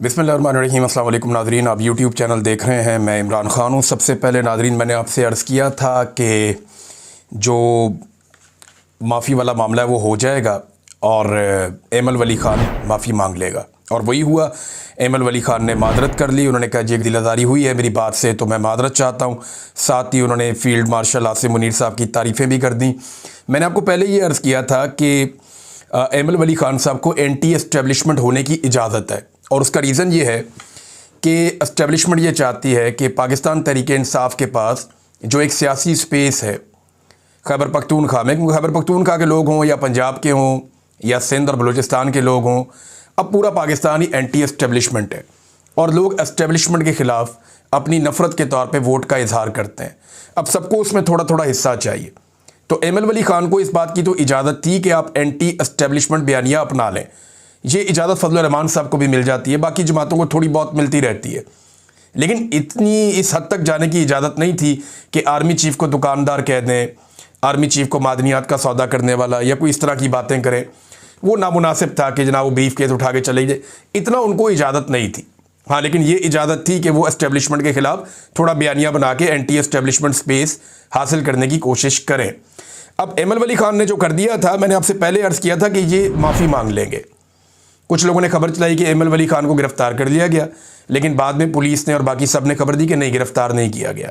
बिस्मिल्लाहिर्रहमानिर्रहीम। अस्सलाम वालेकुम नाज़रीन, आप यूट्यूब चैनल देख रहे हैं। मैं इमरान ख़ान हूँ। सबसे पहले नाज़रीन, मैंने आपसे अर्ज़ किया था कि जो माफ़ी वाला मामला है वो हो जाएगा और एमल वली ख़ान माफ़ी मांग लेगा, और वही हुआ। एमल वली ख़ान ने मादरत कर ली। उन्होंने कहा जी एक दिलादारी हुई है मेरी बात से, तो मैं मादरत चाहता हूँ। साथ ही उन्होंने फ़ील्ड मार्शल आसिम मुनीर साहब की तारीफ़ें भी कर दी। मैंने आपको पहले ये अर्ज़ किया था कि एमल वली ख़ान साहब को एंटी एस्टेब्लिशमेंट होने की इजाज़त है, और उसका रीज़न ये है कि एस्टेब्लिशमेंट ये चाहती है कि पाकिस्तान तहरीक-ए-इंसाफ के पास जो एक सियासी स्पेस है खैबर पख्तूनख्वा में, क्योंकि खैबर पख्तूनख्वा के लोग हों या पंजाब के हों या सिंध और बलूचिस्तान के लोग हों, अब पूरा पाकिस्तान ही एंटी एस्टेब्लिशमेंट है, और लोग एस्टेब्लिशमेंट के ख़िलाफ़ अपनी नफ़रत के तौर पे वोट का इजहार करते हैं। अब सबको उसमें थोड़ा थोड़ा हिस्सा चाहिए। तो एमल वली ख़ान को इस बात की तो इजाज़त थी कि आप एंटी एस्टेब्लिशमेंट बयानिया अपना लें। ये इजाज़त फजलुर रहमान साहब को भी मिल जाती है, बाकी जमातों को थोड़ी बहुत मिलती रहती है, लेकिन इतनी इस हद तक जाने की इजाज़त नहीं थी कि आर्मी चीफ़ को दुकानदार कह दें, आर्मी चीफ़ को मादनियात का सौदा करने वाला या कोई इस तरह की बातें करें। वो नामुनासिब था कि जनाब वो ब्रीफ केस उठा के चले जाए, इतना उनको इजाज़त नहीं थी। हाँ, लेकिन ये इजाज़त थी कि वो एस्टेब्लिशमेंट के ख़िलाफ़ थोड़ा बयानिया बना के एंटी एस्टेब्लिशमेंट स्पेस हासिल करने की कोशिश करें। अब एमल वली ख़ान ने जो कर दिया था, मैंने आपसे पहले अर्ज़ किया था कि ये माफ़ी मांग लेंगे। कुछ लोगों ने खबर चलाई कि एमल वली ख़ान को गिरफ़्तार कर लिया गया, लेकिन बाद में पुलिस ने और बाकी सब ने खबर दी कि नहीं, गिरफ़्तार नहीं किया गया।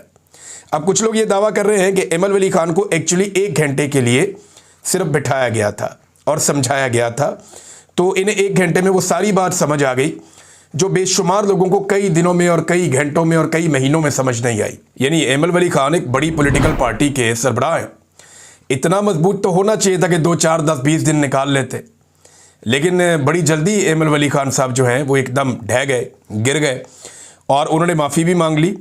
अब कुछ लोग ये दावा कर रहे हैं कि एमल वली ख़ान को एक्चुअली 1 घंटे के लिए सिर्फ बिठाया गया था और समझाया गया था, तो इन्हें 1 घंटे में वो सारी बात समझ आ गई जो बेशुमार लोगों को कई दिनों में और कई घंटों में और कई महीनों में समझ नहीं आई। यानी एमल वली ख़ान एक बड़ी पॉलिटिकल पार्टी के सरबराह हैं, इतना मजबूत तो होना चाहिए था कि 2, 4, 10, 20 दिन निकाल लेते, लेकिन बड़ी जल्दी एमल वली ख़ान साहब जो हैं वो एकदम ढह गए, गिर गए, और उन्होंने माफ़ी भी मांग ली।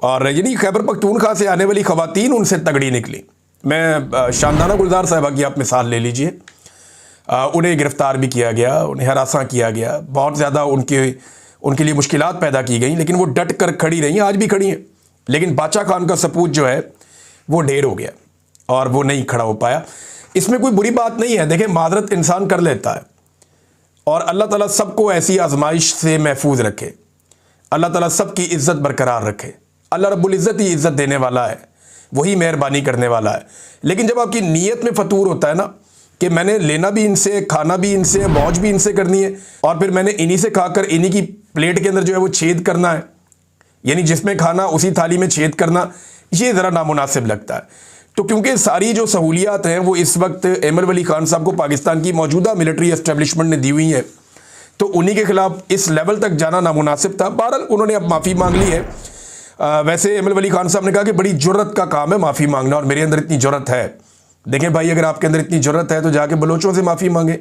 और यानी खैबर पख्तूनख्वा से आने वाली ख़वातीन उनसे तगड़ी निकली। मैं शानदाना गुलजार साहिबा की आप मिसाल ले लीजिए, उन्हें गिरफ़्तार भी किया गया, उन्हें हरासा किया गया, बहुत ज़्यादा उनके लिए मुश्किलात पैदा की गई, लेकिन वो डट कर खड़ी रही, आज भी खड़ी हैं। लेकिन बादशाह खान का सपूत जो है वो ढेर हो गया और वो नहीं खड़ा हो पाया। इसमें कोई बुरी बात नहीं है। देखें, मादरत इंसान कर लेता है, और अल्लाह ताला सबको ऐसी आजमाइश से महफूज रखे, अल्लाह ताला सबकी इज़्ज़त बरकरार रखे। अल्लाह रब्बुल इज़्ज़त ही इज़्ज़त देने वाला है, वही मेहरबानी करने वाला है। लेकिन जब आपकी नीयत में फतूर होता है ना कि मैंने लेना भी इनसे, खाना भी इनसे, मौज भी इनसे करनी है, और फिर मैंने इन्हीं से खाकर इन्हीं की प्लेट के अंदर जो है वो छेद करना है, यानी जिसमें खाना उसी थाली में छेद करना, ये ज़रा नामुनासिब लगता है। तो क्योंकि सारी जो सहूलियात हैं वो इस वक्त एमल वली ख़ान साहब को पाकिस्तान की मौजूदा मिलिट्री एस्टेब्लिशमेंट ने दी हुई है, तो उन्हीं के ख़िलाफ़ इस लेवल तक जाना नामुनासिब था। बहरहाल उन्होंने अब माफ़ी मांग ली है। वैसे एमल वली ख़ान साहब ने कहा कि बड़ी जुर्रत का काम है माफ़ी मांगना, और मेरे अंदर इतनी जुर्रत है। देखें भाई, अगर आपके अंदर इतनी जुर्रत है तो जाके बलोचों से माफ़ी मांगे,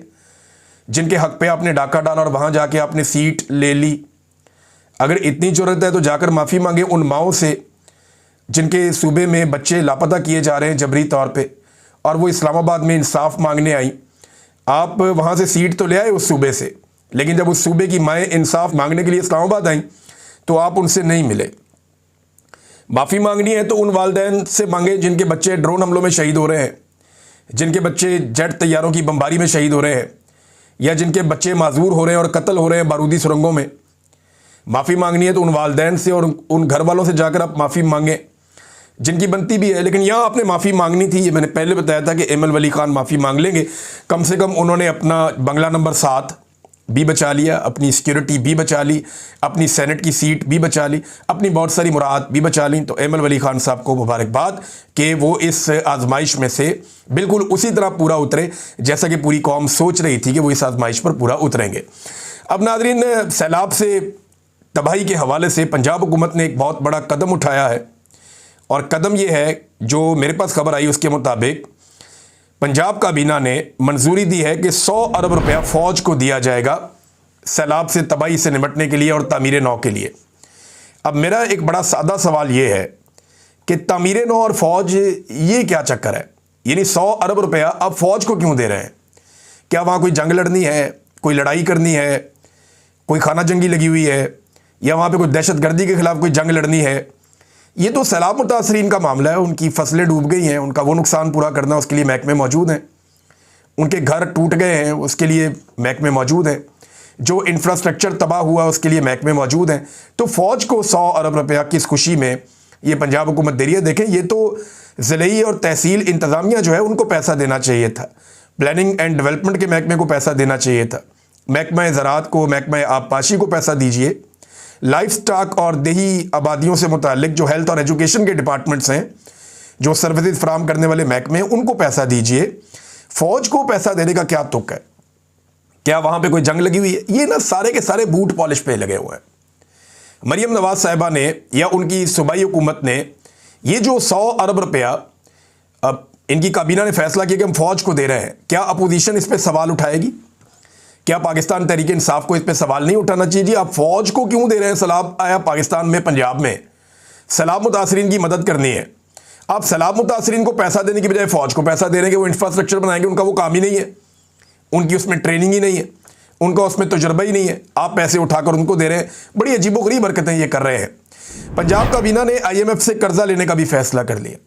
जिनके हक़ पे आपने डाका डाला और वहाँ जाके आपने सीट ले ली। अगर इतनी जुर्रत है तो जाकर माफ़ी मांगे उन माओं से जिनके सूबे में बच्चे लापता किए जा रहे हैं जबरी तौर पे, और वो इस्लामाबाद में इंसाफ मांगने आई। आप वहाँ से सीट तो ले आए उस सूबे से, लेकिन जब उस सूबे की माएँ इंसाफ मांगने के लिए इस्लामाबाद आई तो आप उनसे नहीं मिले। माफ़ी मांगनी है तो उन वालिदैन से मांगे जिनके बच्चे ड्रोन हमलों में शहीद हो रहे हैं, जिनके बच्चे जेट तैयारों की बमबारी में शहीद हो रहे हैं, या जिनके बच्चे माजूर हो रहे हैं और कत्ल हो रहे हैं बारूदी सुरंगों में। माफ़ी मांगनी है तो उन वालिदैन से और उन घर वालों से जाकर आप माफ़ी मांगें जिनकी बनती भी है। लेकिन यहाँ आपने माफ़ी मांगनी थी, ये मैंने पहले बताया था कि एमल वली ख़ान माफ़ी मांग लेंगे। कम से कम उन्होंने अपना बंगला नंबर 7 भी बचा लिया, अपनी सिक्योरिटी भी बचा ली, अपनी सेनेट की सीट भी बचा ली, अपनी बहुत सारी मुराद भी बचा ली। तो एमल वली ख़ान साहब को मुबारकबाद कि वो इस आजमाइश में से बिल्कुल उसी तरह पूरा उतरे जैसा कि पूरी कौम सोच रही थी कि वो इस आजमाइश पर पूरा उतरेंगे। अब नाज़रीन, सैलाब से तबाही के हवाले से पंजाब हुकूमत ने एक बहुत बड़ा कदम उठाया है, और कदम ये है, जो मेरे पास खबर आई उसके मुताबिक पंजाब काबीना ने मंजूरी दी है कि 100 अरब रुपया फ़ौज को दिया जाएगा सैलाब से तबाही से निपटने के लिए और तामीर नौ के लिए। अब मेरा एक बड़ा सादा सवाल ये है कि तामीर नौ और फ़ौज, ये क्या चक्कर है? यानी 100 अरब रुपया अब फ़ौज को क्यों दे रहे हैं? क्या वहाँ कोई जंग लड़नी है, कोई लड़ाई करनी है, कोई खाना जंगी लगी हुई है, या वहाँ पर कोई दहशत गर्दी के ख़िलाफ़ कोई जंग लड़नी है? ये तो सैलाब मुतासरीन का मामला है, उनकी फसलें डूब गई हैं, उनका वो नुकसान पूरा करना, उसके लिए महकमे मौजूद हैं। उनके घर टूट गए हैं, उसके लिए महकमे मौजूद हैं। जो इंफ्रास्ट्रक्चर तबाह हुआ उसके लिए महकमे मौजूद हैं। तो फ़ौज को 100 अरब रुपया की इस खुशी में ये पंजाब हुकूमत दे रही है। देखें, ये तो ज़िले और तहसील इंतज़ामिया जो है उनको पैसा देना चाहिए था, प्लानिंग एंड डेवलपमेंट के महकमे को पैसा देना चाहिए था, महकमा ज़राअत को, महकमा आबपाशी को पैसा दीजिए, लाइफ स्टॉक और देही आबादियों से मुतालिक जो हेल्थ और एजुकेशन के डिपार्टमेंट्स हैं, जो सर्विसेज फराम करने वाले महकमे हैं, उनको पैसा दीजिए। फ़ौज को पैसा देने का क्या तुक है? क्या वहाँ पे कोई जंग लगी हुई है? ये ना सारे के सारे बूट पॉलिश पे लगे हुए हैं। मरीम नवाज साहिबा ने या उनकी सूबाई हुकूमत ने ये जो 100 अरब रुपया अब इनकी काबीना ने फैसला किया कि हम फ़ौज को दे रहे हैं, क्या अपोजिशन इस पर सवाल उठाएगी? क्या पाकिस्तान तहरीक इंसाफ को इस पर सवाल नहीं उठाना चाहिए? जी, आप फ़ौज को क्यों दे रहे हैं? सैलाब आया पाकिस्तान में, पंजाब में, सैलाब मुतासरीन की मदद करनी है। आप सैलाब मुतासरीन को पैसा देने की बजाय फ़ौज को पैसा दे रहे हैं कि वो इंफ्रास्ट्रक्चर बनाएंगे। उनका वो काम ही नहीं है, उनकी उसमें ट्रेनिंग ही नहीं है, उनका उसमें तजुर्बा ही नहीं है। आप पैसे उठाकर उनको दे रहे हैं। बड़ी अजीबोगरीब हरकतें ये कर रहे हैं। पंजाब काबीना ने IMF से कर्जा लेने का भी फैसला कर लिया।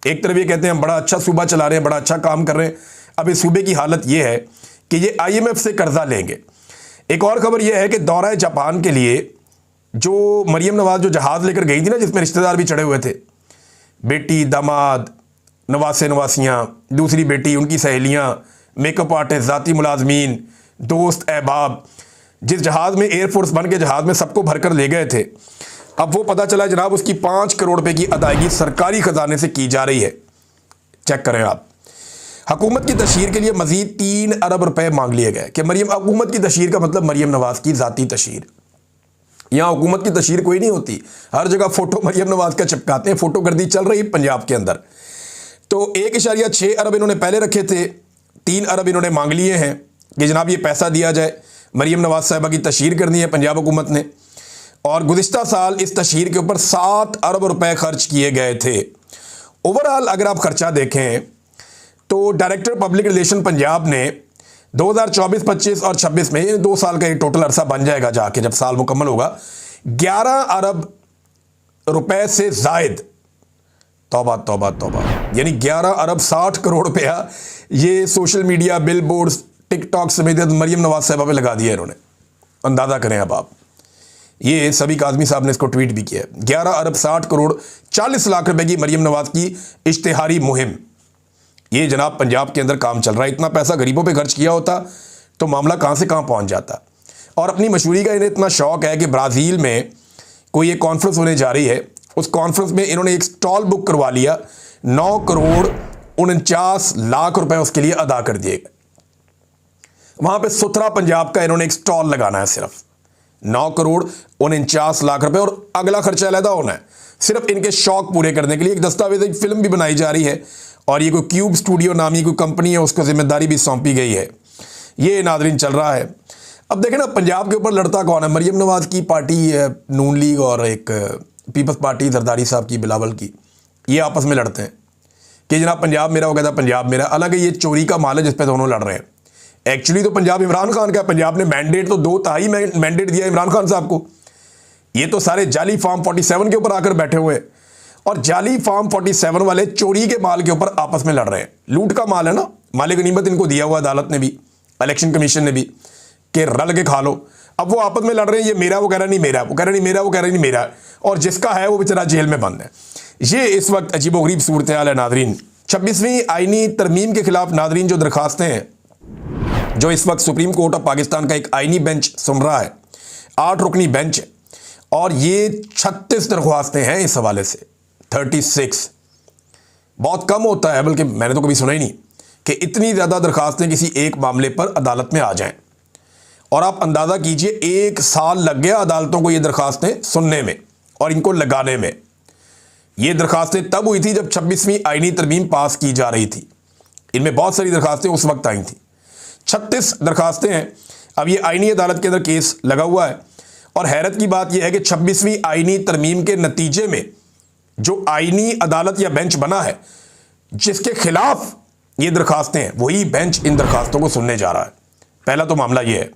एक तरफ ये कहते हैं हम बड़ा अच्छा सूबा चला रहे हैं, बड़ा अच्छा काम कर रहे हैं। अब इस सूबे की हालत ये है कि ये IMF से कर्जा लेंगे। एक और खबर यह है कि दौरा जापान के लिए जो मरीम नवाज जो जहाज़ लेकर गई थी ना, जिसमें रिश्तेदार भी चढ़े हुए थे, बेटी, दामाद, नवासे नवासियाँ, दूसरी बेटी, उनकी सहेलियाँ, मेकअप आर्टिस्ट, ज़ाती मुलाजमीन, दोस्त, अहबाब, जिस जहाज़ में एयरफोर्स बन के जहाज़ में सबको भरकर ले गए थे, अब वो पता चला जनाब उसकी 5 करोड़ रुपए की अदायगी सरकारी ख़जाने से की जा रही है। चेक करें आप। हुकूमत की तशहीर के लिए मजीद 3 अरब रुपए मांग लिए गए कि मरीम, हुकूमत की तशहीर का मतलब मरीम नवाज की ज़ाती तशहीर। यहाँ हुकूमत की तशहीर कोई नहीं होती, हर जगह फ़ोटो मरीम नवाज का चिपकाते हैं। फ़ोटोगर्दी चल रही पंजाब के अंदर। तो 1.6 अरब इन्होंने पहले रखे थे, 3 अरब इन्होंने मांग लिए हैं कि जनाब ये पैसा दिया जाए, मरीम नवाज साहिबा की तशहीर करनी है पंजाब हुकूमत ने। और गुज़िश्ता साल इस तशहीर के ऊपर 7 अरब रुपए खर्च किए गए थे। ओवरऑल अगर आप खर्चा देखें तो डायरेक्टर पब्लिक रिलेशन पंजाब ने 2024, 25 और 26 में 2 साल का ये टोटल अरसा बन जाएगा, जाके जब साल मुकम्मल होगा, 11 अरब रुपए से जायद, तौबा तौबा तौबा, यानी 11 अरब 60 करोड़ रुपया ये social media, bill boards, TikTok समेत मरीम नवाज साहिबा पे लगा दिया इन्होंने। अंदाज़ा करें अब आप, ये सभी काज़मी साहब ने इसको ट्वीट भी किया है। 11 अरब 60 करोड़ 40 लाख रुपए की मरीम नवाज की इश्तिहारी मुहिम, ये जनाब पंजाब के अंदर काम चल रहा है। इतना पैसा गरीबों पे खर्च किया होता तो मामला कहाँ से कहाँ पहुँच जाता। और अपनी मशहूरी का इन्हें इतना शौक़ है कि ब्राज़ील में कोई एक कॉन्फ्रेंस होने जा रही है, उस कॉन्फ्रेंस में इन्होंने एक स्टॉल बुक करवा लिया, 9 करोड़ 49 लाख रुपए उसके लिए अदा कर दिए गए। वहाँ पे सुथरा पंजाब का इन्होंने एक स्टॉल लगाना है, सिर्फ 9 करोड़ 49 लाख रुपए, और अगला खर्चा अलहदा होना है सिर्फ इनके शौक पूरे करने के लिए। एक दस्तावेज़ फिल्म भी बनाई जा रही है और ये कोई क्यूब स्टूडियो नामी कोई कंपनी है, उसको जिम्मेदारी भी सौंपी गई है। ये नादरीन चल रहा है। अब देखें ना पंजाब के ऊपर लड़ता कौन है? मरीम नवाज की पार्टी है नून लीग और एक पीपल्स पार्टी जरदारी साहब की, बिलावल की, ये आपस में लड़ते हैं कि जनाब पंजाब मेरा, वो कहता पंजाब मेरा। हालांकि ये चोरी का माल है जिस पे दोनों लड़ रहे हैं। एक्चुअली तो पंजाब इमरान खान का, पंजाब ने मैंडेट तो 2 तिहाई मैंडेट दिया इमरान खान साहब को। ये तो सारे जाली फार्म 47 के ऊपर आकर बैठे हुए हैं और जाली फार्म 47 वाले चोरी के माल के ऊपर आपस में लड़ रहे हैं। लूट का माल है ना, मालिक गनीमत इनको दिया हुआ अदालत ने भी, इलेक्शन कमीशन ने भी, कि रल के खा लो। अब वो आपस में लड़ रहे हैं, ये मेरा, वो कह रहा नहीं मेरा, वो कह रहा नहीं मेरा, वो कह रहा नहीं मेरा, और जिसका है वो बेचारा जेल में बंद है। ये इस वक्त अजीबोगरीब सूरत हाल है नादरीन। 26वीं आईनी तरमीम के खिलाफ नादरीन जो दरखास्तें हैं, जो इस वक्त सुप्रीम कोर्ट ऑफ पाकिस्तान का एक आईनी बेंच सुन रहा है, 8 रुकनी बेंच है, और ये 36 दरख्वास्तें हैं इस हवाले से। 36 बहुत कम होता है, बल्कि मैंने तो कभी सुना ही नहीं कि इतनी ज़्यादा दरखास्तें किसी एक मामले पर अदालत में आ जाएं। और आप अंदाज़ा कीजिए 1 साल लग गया अदालतों को ये दरखास्तें सुनने में और इनको लगाने में। ये दरखास्तें तब हुई थी जब 26वीं आईनी तरमीम पास की जा रही थी। इनमें बहुत सारी दरखास्तें उस वक्त आई थी। 36 दरखास्तें हैं। अब ये आईनी अदालत के अंदर केस लगा हुआ है और हैरत की बात यह है कि 26वीं आईनी तरमीम के नतीजे में जो आईनी अदालत या बेंच बना है जिसके खिलाफ ये दरखास्तें हैं, वही बेंच इन दरखास्तों को सुनने जा रहा है। पहला तो मामला ये है।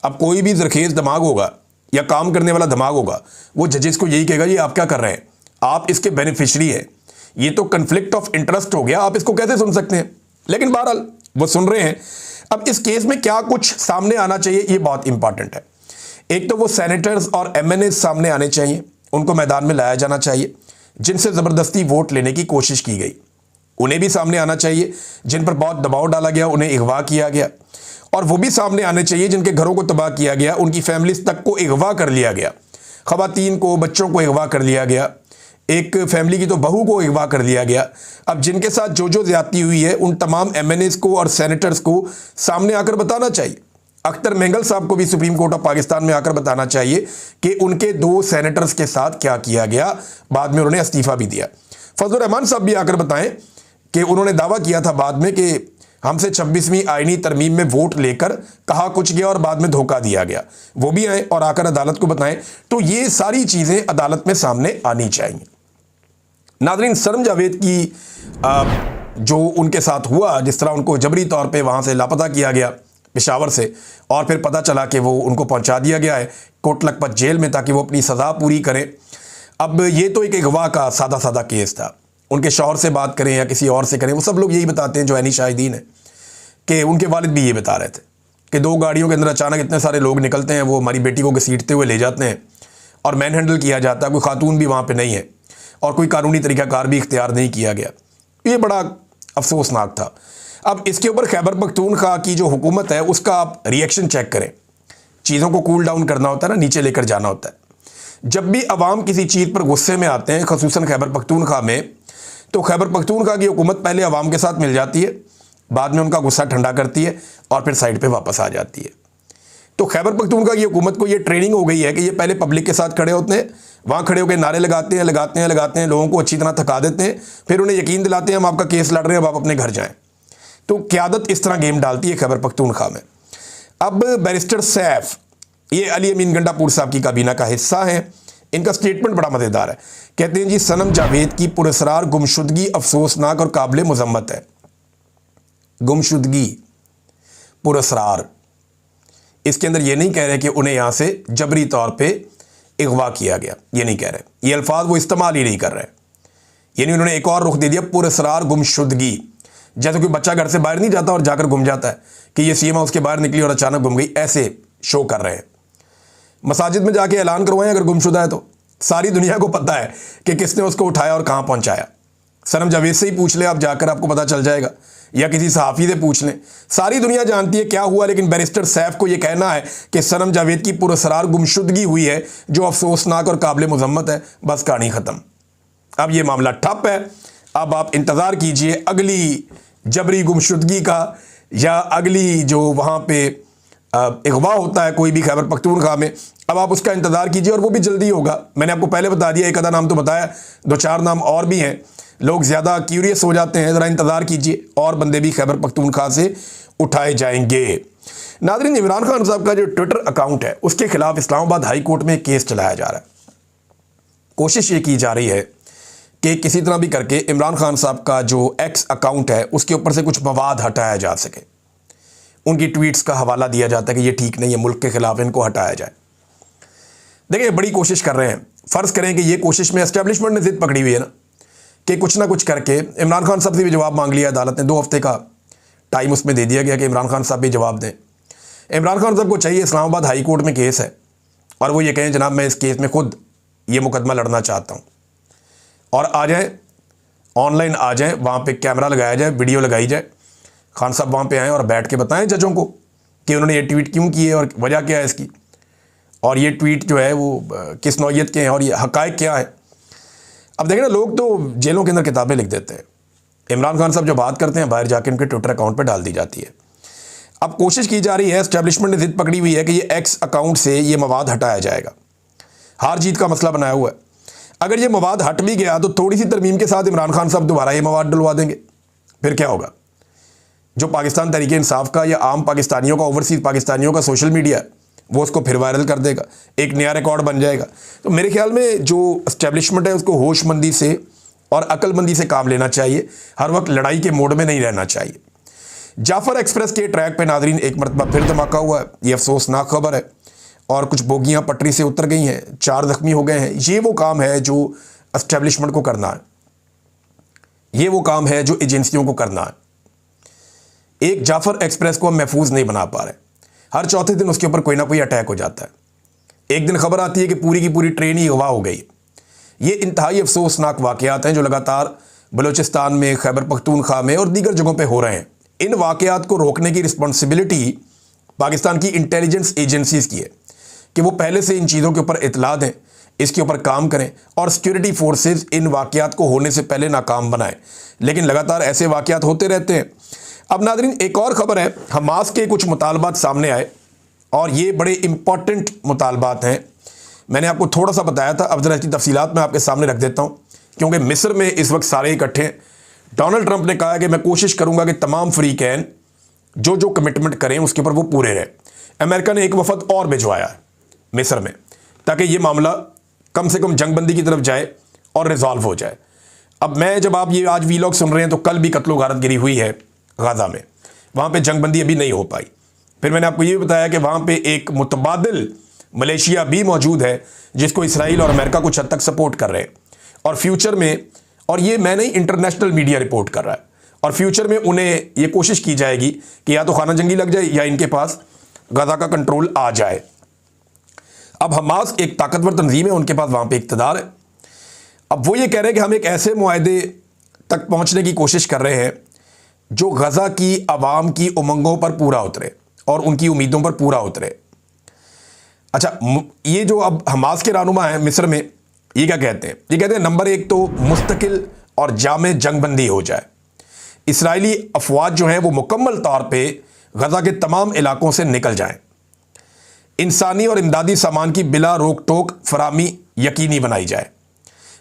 अब कोई भी जरखेज दिमाग होगा या काम करने वाला दिमाग होगा, वो जजेस को यही कहेगा ये आप क्या कर रहे हैं, आप इसके बेनिफिशरी हैं, ये तो कन्फ्लिक्ट ऑफ इंटरेस्ट हो गया, आप इसको कैसे सुन सकते हैं। लेकिन बहरहाल वो सुन रहे हैं। अब इस केस में क्या कुछ सामने आना चाहिए, ये बहुत इंपॉर्टेंट है। एक तो वो सेनेटर्स और एमएनए सामने आने चाहिए, उनको मैदान में लाया जाना चाहिए जिनसे ज़बरदस्ती वोट लेने की कोशिश की गई, उन्हें भी सामने आना चाहिए। जिन पर बहुत दबाव डाला गया, उन्हें अगवा किया गया, और वो भी सामने आने चाहिए जिनके घरों को तबाह किया गया, उनकी फैमिलीज तक को अगवा कर लिया गया, ख़वातीन को, बच्चों को अगवा कर लिया गया, एक फैमिली की तो बहू को अगवा कर लिया गया। अब जिनके साथ जो जो ज्यादती हुई है, उन तमाम एमएनएस को और सेनेटर्स को सामने आकर बताना चाहिए। अख्तर मेंगल साहब को भी सुप्रीम कोर्ट ऑफ पाकिस्तान में आकर बताना चाहिए कि उनके 2 सेनेटर्स के साथ क्या किया गया। बाद में उन्होंने इस्तीफा भी दिया। फजलुर रहमान साहब भी आकर बताएं कि उन्होंने दावा किया था बाद में कि हमसे 26वीं आईनी तरमीम में वोट लेकर कहा कुछ गया और बाद में धोखा दिया गया। वो भी आए और आकर अदालत को बताएं। तो ये सारी चीज़ें अदालत में सामने आनी चाहिए। नाज़रीन, सनम जावेद की जो उनके साथ हुआ, जिस तरह उनको जबरी तौर पे वहाँ से लापता किया गया पेशावर से, और फिर पता चला कि वो उनको पहुँचा दिया गया है कोट लखपत जेल में ताकि वो अपनी सज़ा पूरी करें। अब ये तो एक अगवा का सादा सादा केस था। उनके शौहर से बात करें या किसी और से करें, वो सब लोग यही बताते हैं जो ऐनी शाहिदीन है कि उनके वालिद भी ये बता रहे थे कि 2 गाड़ियों के अंदर अचानक इतने सारे लोग निकलते हैं, वो हमारी बेटी को घसीटते हुए ले जाते हैं और मैन हैंडल किया जाता है। कोई खातून भी वहाँ पे नहीं है और कोई कानूनी तरीक़ाकार भी इख्तियार नहीं किया गया। ये बड़ा अफसोसनाक था। अब इसके ऊपर खैबर पख्तूनख्वा की जो हुकूमत है, उसका आप रिएक्शन चेक करें। चीज़ों को कूल डाउन करना होता है ना, नीचे लेकर जाना होता है। जब भी अवाम किसी चीज़ पर गुस्से में आते हैं, ख़ुसूसन खैबर पख्तूनख्वा में, तो खैबर पख्तूनख्वा की हुकूमत पहले अवाम के साथ मिल जाती है, बाद में उनका गुस्सा ठंडा करती है और फिर साइड पे वापस आ जाती है। तो खैबर पख्तूनख्वा की हुकूमत को ये ट्रेनिंग हो गई है कि ये पहले पब्लिक के साथ खड़े होते हैं, वहाँ खड़े होकर नारे लगाते हैं, लोगों को अच्छी तरह थका देते हैं, फिर उन्हें यकीन दिलाते हैं हम आपका केस लड़ रहे हैं, अब आप अपने घर जाएँ। तो क़यादत इस तरह गेम डालती है खैबर पख्तूनख्वा में। अब बैरिस्टर सैफ, ये अली अमीन गंडापुर साहब की काबीना का हिस्सा हैं। इनका स्टेटमेंट बड़ा मज़ेदार है। कहते हैं जी, सनम जावेद की पुरस्रार गुमशुदगी अफसोसनाक और काबिल मुज़म्मत है। गुमशुदगी, पुरस्रार, इसके अंदर ये नहीं कह रहे कि उन्हें यहाँ से जबरी तौर पे अगवा किया गया, ये नहीं कह रहे। ये अल्फाज वो इस्तेमाल ही नहीं कर रहे। यानी उन्होंने एक और रुख दे दिया, पुरस्रार गुमशुदगी। जैसे कोई बच्चा घर से बाहर नहीं जाता और जाकर गुम जाता है कि ये सीएम हाउस के बाहर निकली और अचानक गुम गई, ऐसे शो कर रहे हैं। मसाजिद में जाके ऐलान करवाएं अगर गुमशुदा है तो सारी दुनिया को पता है कि किसने उसको उठाया और कहाँ पहुँचाया। सनम जावेद से ही पूछ लें आप जाकर, आपको पता चल जाएगा, या किसी सहाफ़ी से पूछ लें, सारी दुनिया जानती है क्या हुआ। लेकिन बैरिस्टर सैफ को यह कहना है कि सनम जावेद की पुरस्रार गुमशुदगी हुई है जो अफसोसनाक और काबिल मुज़म्मत है, बस कहानी ख़त्म। अब ये मामला ठप है। अब आप इंतज़ार कीजिए अगली जबरी गुमशुदगी का, या अगली जो वहाँ पे अगवा होता है कोई भी खैबर पख्तूनख्वा में, अब आप उसका इंतज़ार कीजिए और वो भी जल्दी होगा। मैंने आपको पहले बता दिया, एक आधा नाम तो बताया, 2-4 नाम और भी हैं। लोग ज़्यादा क्यूरियस हो जाते हैं, ज़रा इंतज़ार कीजिए, और बंदे भी खैबर पख्तूनख्वा से उठाए जाएंगे। नाज़रीन, इमरान खान साहब का जो ट्विटर अकाउंट है उसके खिलाफ इस्लामाबाद हाई कोर्ट में केस चलाया जा रहा है। कोशिश ये की जा रही है कि किसी तरह भी करके इमरान खान साहब का जो एक्स अकाउंट है उसके ऊपर से कुछ मवाद हटाया जा सके। उनकी ट्वीट्स का हवाला दिया जाता है कि ये ठीक नहीं है, मुल्क के खिलाफ, इनको हटाया जाए। देखिए, बड़ी कोशिश कर रहे हैं। फ़र्ज़ करें कि ये कोशिश में एस्टेब्लिशमेंट ने ज़िद पकड़ी हुई है ना कि कुछ ना कुछ करके इमरान खान साहब से भी जवाब मांग लिया अदालत ने। 2 हफ्ते का टाइम उसमें दे दिया गया कि इमरान खान साहब भी जवाब दें। इमरान खान साहब को चाहिए, इस्लामाबाद हाई कोर्ट में केस है और वो ये कहें जनाब मैं इस केस में खुद ये मुकदमा लड़ना चाहता हूँ, और आ जाए, ऑनलाइन आ जाए, वहाँ पे कैमरा लगाया जाए, वीडियो लगाई जाए, खान साहब वहाँ पे आएँ और बैठ के बताएं जजों को कि उन्होंने ये ट्वीट क्यों की है और वजह क्या है इसकी, और ये ट्वीट जो है वो किस नौइयत के हैं और ये हक़ाइक़ क्या है। अब देखें ना, लोग तो जेलों के अंदर किताबें लिख देते हैं। इमरान खान साहब जो बात करते हैं बाहर जाके उनके ट्विटर अकाउंट पर डाल दी जाती है। अब कोशिश की जा रही है, एस्टेब्लिशमेंट ने ज़िद पकड़ी हुई है कि ये एक्स अकाउंट से ये मवाद हटाया जाएगा। हार जीत का मसला बनाया हुआ है। अगर ये मवाद हट भी गया तो थोड़ी सी तरमीम के साथ इमरान खान साहब दोबारा ये मवाद डलवा देंगे, फिर क्या होगा। जो पाकिस्तान तहरीक-ए-इंसाफ का या आम पाकिस्तानियों का, ओवरसीज़ पाकिस्तानियों का सोशल मीडिया है, वो उसको फिर वायरल कर देगा, एक नया रिकॉर्ड बन जाएगा। तो मेरे ख्याल में जो एस्टेब्लिशमेंट है उसको होशमंदी से और अक्लमंदी से काम लेना चाहिए, हर वक्त लड़ाई के मोड में नहीं रहना चाहिए। जाफ़र एक्सप्रेस के ट्रैक पे नाजरीन एक मरतबा फिर धमाका हुआ है। ये अफसोसनाक खबर है और कुछ बोगियाँ पटरी से उतर गई हैं, 4 ज़ख्मी हो गए हैं। ये वो काम है जो एस्टेब्लिशमेंट को करना है, ये वो काम है जो एजेंसियों को करना है। एक जाफर एक्सप्रेस को हम महफूज नहीं बना पा रहे। हर चौथे दिन उसके ऊपर कोई ना कोई अटैक हो जाता है। एक दिन खबर आती है कि पूरी की पूरी ट्रेन ही अगवा हो गई। ये इंतहाई अफसोसनाक वाक़यात हैं जो लगातार बलूचिस्तान में, खैबर पख्तूनख्वा में और दीगर जगहों पे हो रहे हैं। इन वाक़यात को रोकने की रिस्पॉन्सिबिलिटी पाकिस्तान की इंटेलिजेंस एजेंसीज़ की है कि वो पहले से इन चीज़ों के ऊपर इत्तला दें, इसके ऊपर काम करें और सिक्योरिटी फोर्सेस इन वाक़यात को होने से पहले नाकाम बनाएं। लेकिन लगातार ऐसे वाक़यात होते रहते हैं। अब नाज़रीन, एक और ख़बर है, हमास के कुछ मुतालबात सामने आए और ये बड़े इंपॉर्टेंट मुतालबात हैं। मैंने आपको थोड़ा सा बताया था, अब ज़रा इसकी तफसीलात मैं आपके सामने रख देता हूँ, क्योंकि मिस्र में इस वक्त सारे इकट्ठे हैं। डोनाल्ड ट्रंप ने कहा कि मैं कोशिश करूँगा कि तमाम फ्रीकैन जो जो कमिटमेंट करें उसके ऊपर वो पूरे रहे। अमेरिका ने एक वफद और भिजवाया है मिस्र में, ताकि ये मामला कम से कम जंगबंदी की तरफ जाए और रिजॉल्व हो जाए। अब मैं, जब आप ये आज वीलॉग सुन रहे हैं तो कल भी कत्लो गारत गिरी हुई है गाज़ा में, वहाँ पे जंगबंदी अभी नहीं हो पाई। फिर मैंने आपको ये बताया कि वहाँ पे एक मुतबादिल मलेशिया भी मौजूद है जिसको इसराइल और अमेरिका कुछ हद तक सपोर्ट कर रहे हैं, और फ्यूचर में, और ये मैं नहीं, इंटरनेशनल मीडिया रिपोर्ट कर रहा है, और फ्यूचर में उन्हें ये कोशिश की जाएगी कि या तो खाना जंगी लग जाए या इनके पास गाज़ा का कंट्रोल आ जाए। अब हमास एक ताकतवर तंजीम है, उनके पास वहाँ पे इक़्तिदार है। अब वो ये कह रहे हैं कि हम एक ऐसे मुआहदे तक पहुँचने की कोशिश कर रहे हैं जो गज़ा की आवाम की उमंगों पर पूरा उतरे और उनकी उम्मीदों पर पूरा उतरे। अच्छा, ये जो अब हमास के रहनुमा हैं मिस्र में, ये क्या कहते हैं? ये कहते हैं नंबर एक तो मुस्तकिल और जामे जंगबंदी हो जाए। इसराइली अफवाज जो हैं वो मुकम्मल तौर पे गज़ा के तमाम इलाकों से निकल जाएं। इंसानी और इमदादी सामान की बिला रोक टोक फरामी यकीनी बनाई जाए।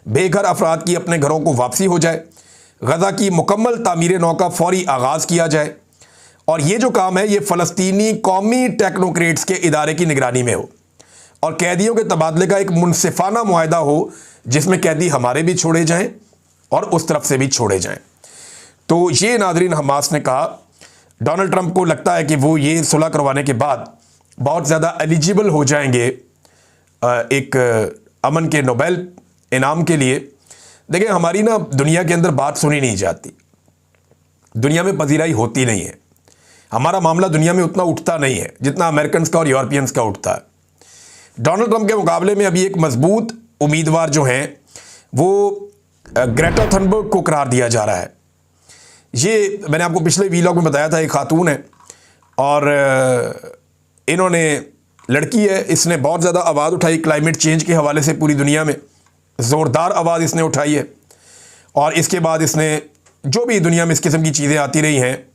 बेघर अफराद की अपने घरों को वापसी हो जाए। गज़ा की मुकम्मल तामीर नौ का फौरी आगाज़ किया जाए। और ये जो काम है ये फ़लस्तीनी कौमी टेक्नोक्रेट्स के इदारे की निगरानी में हो और कैदियों के तबादले का एक मुनसिफाना मुआहदा हो जिसमें कैदी हमारे भी छोड़े जाएं और उस तरफ से भी छोड़े जाएं। तो ये नाज़रीन हमास ने कहा। डोनाल्ड ट्रंप को लगता है कि वो ये सुलह करवाने के बाद बहुत ज़्यादा एलिजिबल हो जाएंगे एक अमन के नोबेल इनाम के लिए। देखिए, हमारी ना दुनिया के अंदर बात सुनी नहीं जाती, दुनिया में पजीराई होती नहीं है। हमारा मामला दुनिया में उतना उठता नहीं है जितना अमेरिकन का और यूरोपियंस का उठता है। डोनाल्ड ट्रंप के मुकाबले में अभी एक मजबूत उम्मीदवार जो हैं वो ग्रेटा थनबर्ग को करार दिया जा रहा है। ये मैंने आपको पिछले वीलॉग में बताया था, एक खातून है और इन्होंने, लड़की है, इसने बहुत ज़्यादा आवाज़ उठाई क्लाइमेट चेंज के हवाले से। पूरी दुनिया में ज़ोरदार आवाज़ इसने उठाई है और इसके बाद इसने जो भी दुनिया में इस किस्म की चीज़ें आती रही हैं,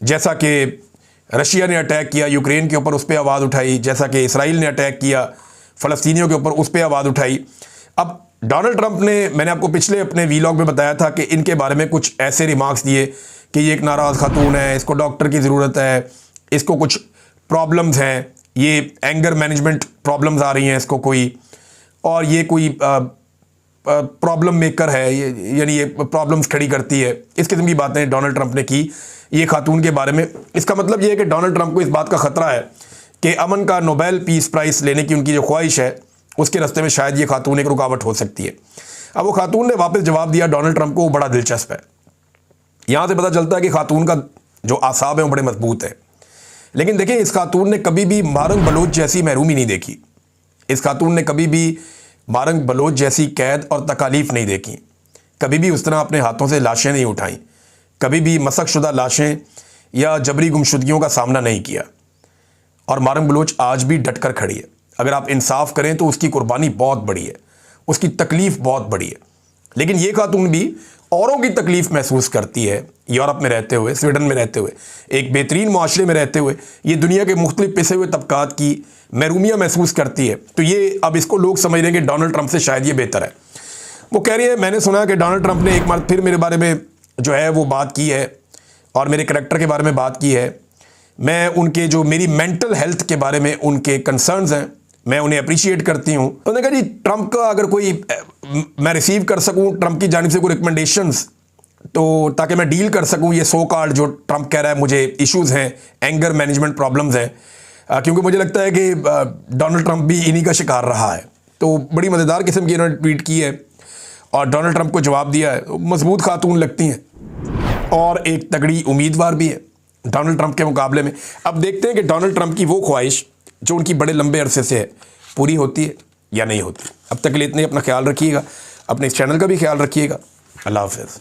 जैसा कि रशिया ने अटैक किया यूक्रेन के ऊपर, उस पर आवाज़ उठाई, जैसा कि इसराइल ने अटैक किया फ़लस्तीनियों के ऊपर, उस पर आवाज़ उठाई। अब डोनाल्ड ट्रंप ने, मैंने आपको पिछले अपने वीलॉग में बताया था कि इनके बारे में कुछ ऐसे रिमार्क्स दिए कि ये एक नाराज़ खातून है, इसको डॉक्टर की ज़रूरत है, इसको कुछ प्रॉब्लम्स हैं, ये एंगर मैनेजमेंट प्रॉब्लम्स आ रही हैं इसको कोई, और ये कोई प्रॉब्लम मेकर है, ये यानी ये प्रॉब्लम्स खड़ी करती है। इस किस्म की बातें डोनाल्ड ट्रंप ने की ये खातून के बारे में। इसका मतलब ये है कि डोनाल्ड ट्रंप को इस बात का ख़तरा है कि अमन का नोबेल पीस प्राइज़ लेने की उनकी जो ख्वाहिश है उसके रास्ते में शायद ये खातून एक रुकावट हो सकती है। अब वो खातून ने वापस जवाब दिया डोनाल्ड ट्रंप को, वो बड़ा दिलचस्प है। यहाँ से पता चलता है कि खातून का जो आसाब है वो बड़े मजबूत है। लेकिन देखिए, इस खातून ने कभी भी मारंग बलोच जैसी महरूमी नहीं देखी। इस खातून ने कभी भी मारंग बलोच जैसी कैद और तकालीफ नहीं देखी। कभी भी उस तरह अपने हाथों से लाशें नहीं उठाई, कभी भी मसक शुदा लाशें या जबरी गुमशुदगियों का सामना नहीं किया। और मारंग बलोच आज भी डट कर खड़ी है। अगर आप इंसाफ करें तो उसकी कुर्बानी बहुत बड़ी है, उसकी तकलीफ़ बहुत बड़ी है। लेकिन ये खातून भी औरों की तकलीफ़ महसूस करती है। यूरोप में रहते हुए, स्वीडन में रहते हुए, एक बेहतरीन माशरे में रहते हुए ये दुनिया के मुख्तलिफ पिसे हुए तबकात की महरूमियाँ महसूस करती है। तो ये अब इसको लोग समझ रहे हैं कि डोनाल्ड ट्रंप से शायद ये बेहतर है। वो कह रही है, मैंने सुना कि डोनाल्ड ट्रंप ने एक बार फिर मेरे बारे में जो है वो बात की है और मेरे करैक्टर के बारे में बात की है। मैं उनके जो मेरी मेंटल हेल्थ के बारे में उनके कंसर्न्स हैं, मैं उन्हें अप्रिशिएट करती हूँ। उन्होंने कहा जी, ट्रंप का अगर कोई मैं रिसीव कर सकूँ ट्रंप की जानिब से कोई रिकमेंडेशंस, तो ताकि मैं डील कर सकूँ ये सो कॉल्ड जो ट्रंप कह रहा है मुझे इश्यूज़ हैं, एंगर मैनेजमेंट प्रॉब्लम्स हैं, क्योंकि मुझे लगता है कि डोनाल्ड ट्रंप भी इन्हीं का शिकार रहा है। तो बड़ी मज़ेदार किस्म की इन्होंने ट्वीट की है और डोनाल्ड ट्रंप को जवाब दिया है। मजबूत खातून लगती हैं और एक तगड़ी उम्मीदवार भी है। डोनाल्ड ट्रंप के मुकाबले में। अब देखते हैं कि डोनाल्ड ट्रंप की वो ख्वाहिश जो उनकी बड़े लंबे अरसे से है पूरी होती है या नहीं होती। अब तक के लिए इतने, अपना ख्याल रखिएगा, अपने इस चैनल का भी ख्याल रखिएगा। अल्लाह हाफ़िज़।